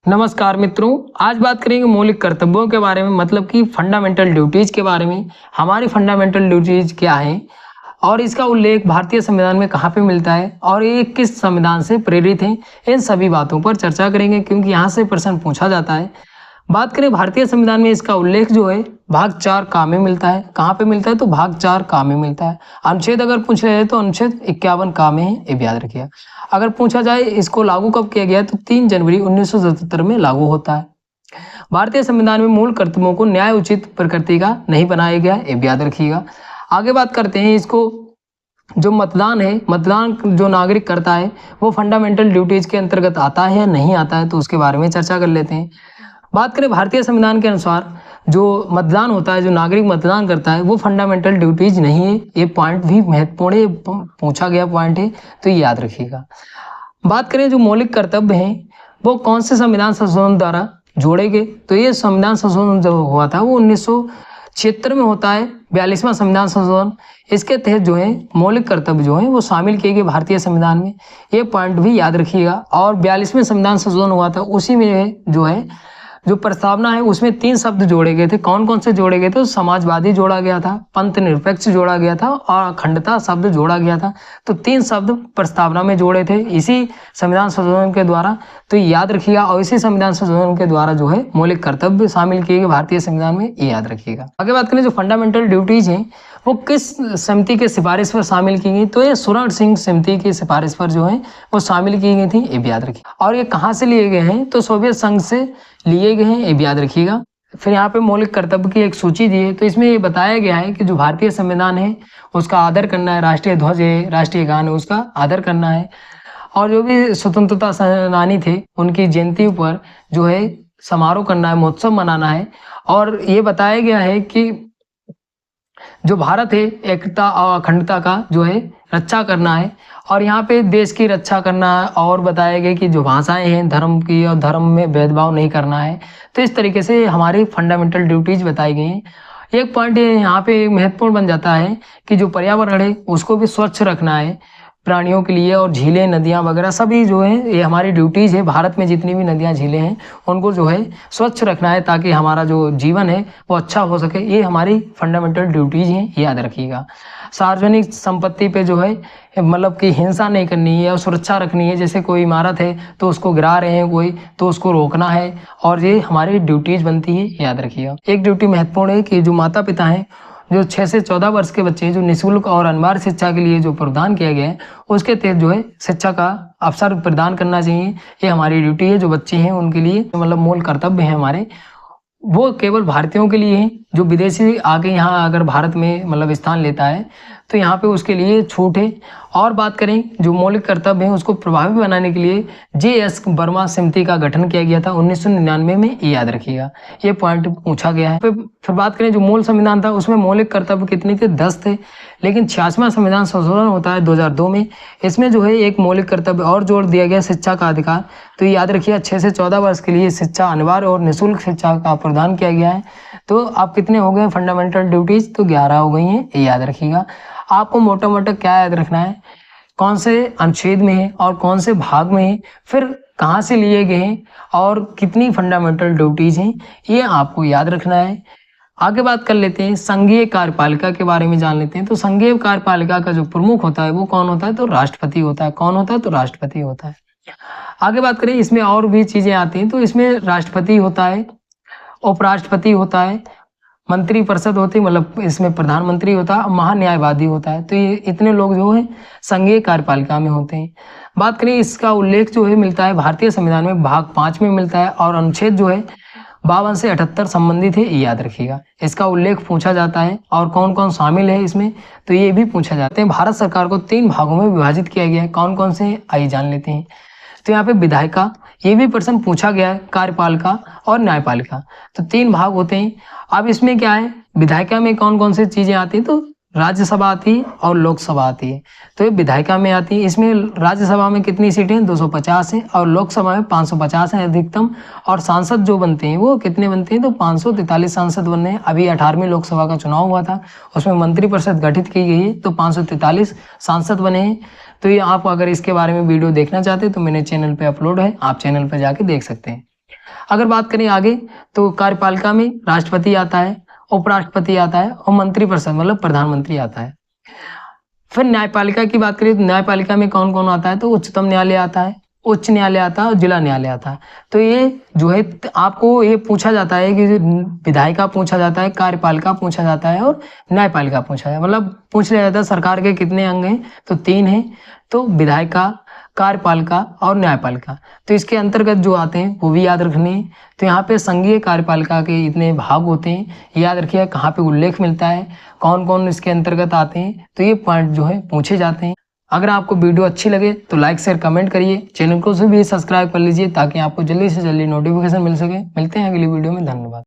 नमस्कार मित्रों, आज बात करेंगे मौलिक कर्तव्यों के बारे में, मतलब कि फंडामेंटल ड्यूटीज के बारे में। हमारी फंडामेंटल ड्यूटीज क्या है और इसका उल्लेख भारतीय संविधान में कहाँ पे मिलता है और ये किस संविधान से प्रेरित है, इन सभी बातों पर चर्चा करेंगे क्योंकि यहाँ से प्रश्न पूछा जाता है। बात करें भारतीय संविधान में, इसका उल्लेख जो है भाग 4 का में मिलता है। कहाँ पे मिलता है? तो भाग 4 का में मिलता है। अनुच्छेद अगर पूछ रहे हैं तो अनुच्छेद 51 का में है, ये याद रखिएगा। अगर पूछा जाए इसको लागू कब किया गया तो 3 जनवरी 1977 में लागू होता है। भारतीय संविधान में मूल कर्तव्यों को न्याय उचित प्रकृति का नहीं बनाया गया, ये याद रखिएगा। आगे बात करते हैं इसको, जो मतदान है, मतदान जो नागरिक करता है वो फंडामेंटल ड्यूटीज के अंतर्गत आता है या नहीं आता है, तो उसके बारे में चर्चा कर लेते हैं। बात करें भारतीय संविधान के अनुसार जो मतदान होता है, जो नागरिक मतदान करता है वो फंडामेंटल ड्यूटीज नहीं है। ये पॉइंट भी महत्वपूर्ण है, पूछा गया पॉइंट है, तो ये याद रखिएगा। बात करें जो मौलिक कर्तव्य हैं वो कौन से संविधान संशोधन द्वारा जोड़े गए, तो ये संविधान संशोधन जो हुआ था वो 1976 में होता है, 42वां संविधान संशोधन। इसके तहत जो है मौलिक कर्तव्य जो है वो शामिल किए गए भारतीय संविधान में, ये पॉइंट भी याद रखिएगा। और 42वें संविधान संशोधन हुआ था, उसी में जो है जो प्रस्तावना है उसमें 3 शब्द जोड़े गए थे। कौन कौन से जोड़े गए थे? समाजवादी जोड़ा गया था, पंथ निरपेक्ष जोड़ा गया था और अखंडता शब्द जोड़ा गया था। तो 3 शब्द प्रस्तावना में जोड़े थे इसी संविधान संशोधन के द्वारा, तो याद रखिएगा। और इसी संविधान संशोधन के द्वारा जो है मौलिक कर्तव्य शामिल किए गए भारतीय संविधान में, ये याद रखिएगा। आगे बात करें जो फंडामेंटल ड्यूटीज हैं वो किस समिति के सिफारिश पर शामिल की गई, तो ये स्वर्ण सिंह समिति की सिफारिश पर जो है वो शामिल की गई थी, ये भी याद रखिए। और ये कहाँ से लिए गए हैं? तो सोवियत संघ से लिए गए हैं, ये भी याद रखिएगा। फिर यहाँ पे मौलिक कर्तव्य की एक सूची दी है, तो इसमें ये बताया गया है कि जो भारतीय संविधान है उसका आदर करना है, राष्ट्रीय ध्वज है, राष्ट्रीय गान है, उसका आदर करना है। और जो भी स्वतंत्रता सेनानी थे उनकी जयंती पर जो है समारोह करना है, महोत्सव मनाना है। और ये बताया गया है कि जो भारत है एकता और अखंडता का जो है रक्षा करना है, और यहाँ पे देश की रक्षा करना है। और बताया गया कि जो भाषाएं हैं धर्म की, और धर्म में भेदभाव नहीं करना है। तो इस तरीके से हमारी फंडामेंटल ड्यूटीज बताई गई हैं। एक पॉइंट यहाँ पे महत्वपूर्ण बन जाता है कि जो पर्यावरण है उसको भी स्वच्छ रखना है प्राणियों के लिए, और झीलें नदियाँ वगैरह सभी जो है ये हमारी ड्यूटीज है। भारत में जितनी भी नदियाँ झीलें हैं उनको जो है स्वच्छ रखना है ताकि हमारा जो जीवन है वो अच्छा हो सके, ये हमारी फंडामेंटल ड्यूटीज हैं, याद रखिएगा। सार्वजनिक संपत्ति पे जो है मतलब कि हिंसा नहीं करनी है और सुरक्षा रखनी है। जैसे कोई इमारत है तो उसको गिरा रहे हैं कोई, तो उसको रोकना है, और ये हमारी ड्यूटीज बनती है, याद रखिएगा। एक ड्यूटी महत्वपूर्ण है कि जो माता पिता हैं, जो 6 से 14 वर्ष के बच्चे हैं, जो निःशुल्क और अनिवार्य शिक्षा के लिए जो प्रावधान किया गया है उसके तहत जो है शिक्षा का अवसर प्रदान करना चाहिए। ये हमारी ड्यूटी है। जो बच्चे हैं उनके लिए मतलब मूल कर्तव्य है हमारे, वो केवल भारतीयों के लिए है। जो विदेशी आके यहाँ अगर भारत में मतलब स्थान लेता है तो यहाँ पे उसके लिए छूट है। और बात करें जो मौलिक कर्तव्य है उसको प्रभावी बनाने के लिए JS वर्मा समिति का गठन किया गया था 1999 में, ये याद रखिएगा। ये पॉइंट पूछा गया है। फिर बात करें जो मूल संविधान था उसमें मौलिक कर्तव्य कितने थे? 10 थे, लेकिन 86वां संविधान संशोधन होता है 2002 में। इसमें जो है एक मौलिक कर्तव्य और जोड़ दिया गया, शिक्षा का अधिकार। तो ये याद रखिएगा 6 से 14 वर्ष के लिए शिक्षा अनिवार्य और निःशुल्क शिक्षा का प्रदान किया गया है। तो आप कितने हो गए फंडामेंटल ड्यूटीज? तो 11 हो गई हैं, ये याद रखिएगा। आपको मोटा मोटा क्या याद रखना है? कौन से अनुच्छेद में है और कौन से भाग में है, फिर कहाँ से लिए गए हैं और कितनी फंडामेंटल ड्यूटीज हैं, ये आपको याद रखना है। आगे बात कर लेते हैं संघीय कार्यपालिका के बारे में जान लेते हैं। तो संघीय कार्यपालिका का जो प्रमुख होता है वो कौन होता है? तो राष्ट्रपति होता है। कौन होता है? तो राष्ट्रपति होता है। आगे बात करें इसमें और भी चीजें आती हैं, तो इसमें राष्ट्रपति होता है, उपराष्ट्रपति होता है, मंत्री परिषद होती है, मतलब इसमें प्रधानमंत्री होता है, महान्यायवादी होता है। तो ये इतने लोग जो है संघीय कार्यपालिका में होते हैं। बात करें इसका उल्लेख जो है मिलता है भारतीय संविधान में भाग 5 में मिलता है, और अनुच्छेद जो है 52 से 78 संबंधित है, ये याद रखिएगा। इसका उल्लेख पूछा जाता है और कौन कौन शामिल है इसमें, तो ये भी पूछा जाता है। भारत सरकार को 3 भागों में विभाजित किया गया है। कौन कौन से, आइए जान लेते हैं। तो यहाँ पे विधायिका, ये भी प्रश्न पूछा गया है, कार्यपालिका और न्यायपालिका, तो 3 भाग होते हैं। अब इसमें क्या है, विधायिका में कौन कौन सी चीजें आती हैं? तो राज्यसभा आती है और लोकसभा आती है। तो ये विधायिका में आती है। इसमें राज्यसभा में कितनी सीटें? 250 है, और लोकसभा में 550 है अधिकतम। और सांसद जो बनते हैं वो कितने बनते हैं? तो 543 सांसद बनने हैं। अभी 18वीं लोकसभा का चुनाव हुआ था, उसमें मंत्रिपरिषद गठित की गई है, तो 543 सांसद बने हैं। तो ये आप अगर इसके बारे में वीडियो देखना चाहते हैं तो मेरे चैनल पे अपलोड है, आप चैनल पे जाके देख सकते हैं। अगर बात करें आगे तो कार्यपालिका में राष्ट्रपति आता है, उपराष्ट्रपति आता है और मंत्रिपरिषद मतलब प्रधानमंत्री आता है। फिर न्यायपालिका की बात करें तो न्यायपालिका में कौन कौन आता है, तो उच्चतम न्यायालय आता है, उच्च न्यायालय आता है और जिला न्यायालय आता है। तो ये जो है आपको ये पूछा जाता है कि विधायिका पूछा जाता है, कार्यपालिका पूछा जाता है और न्यायपालिका पूछा जाता है। मतलब पूछ लिया जाता है सरकार के कितने अंग हैं, तो 3 हैं, तो विधायिका, कार्यपालिका और न्यायपालिका। तो इसके अंतर्गत जो आते हैं वो भी याद रखने हैं। तो यहाँ पे संघीय कार्यपालिका के इतने भाग होते हैं, याद रखिए कहाँ पे उल्लेख मिलता है, कौन कौन इसके अंतर्गत आते हैं, तो ये पॉइंट जो है पूछे जाते हैं। अगर आपको वीडियो अच्छी लगे तो लाइक शेयर कमेंट करिए, चैनल को भी सब्सक्राइब कर लीजिए ताकि आपको जल्दी से जल्दी नोटिफिकेशन मिल सके। मिलते हैं अगली वीडियो में, धन्यवाद।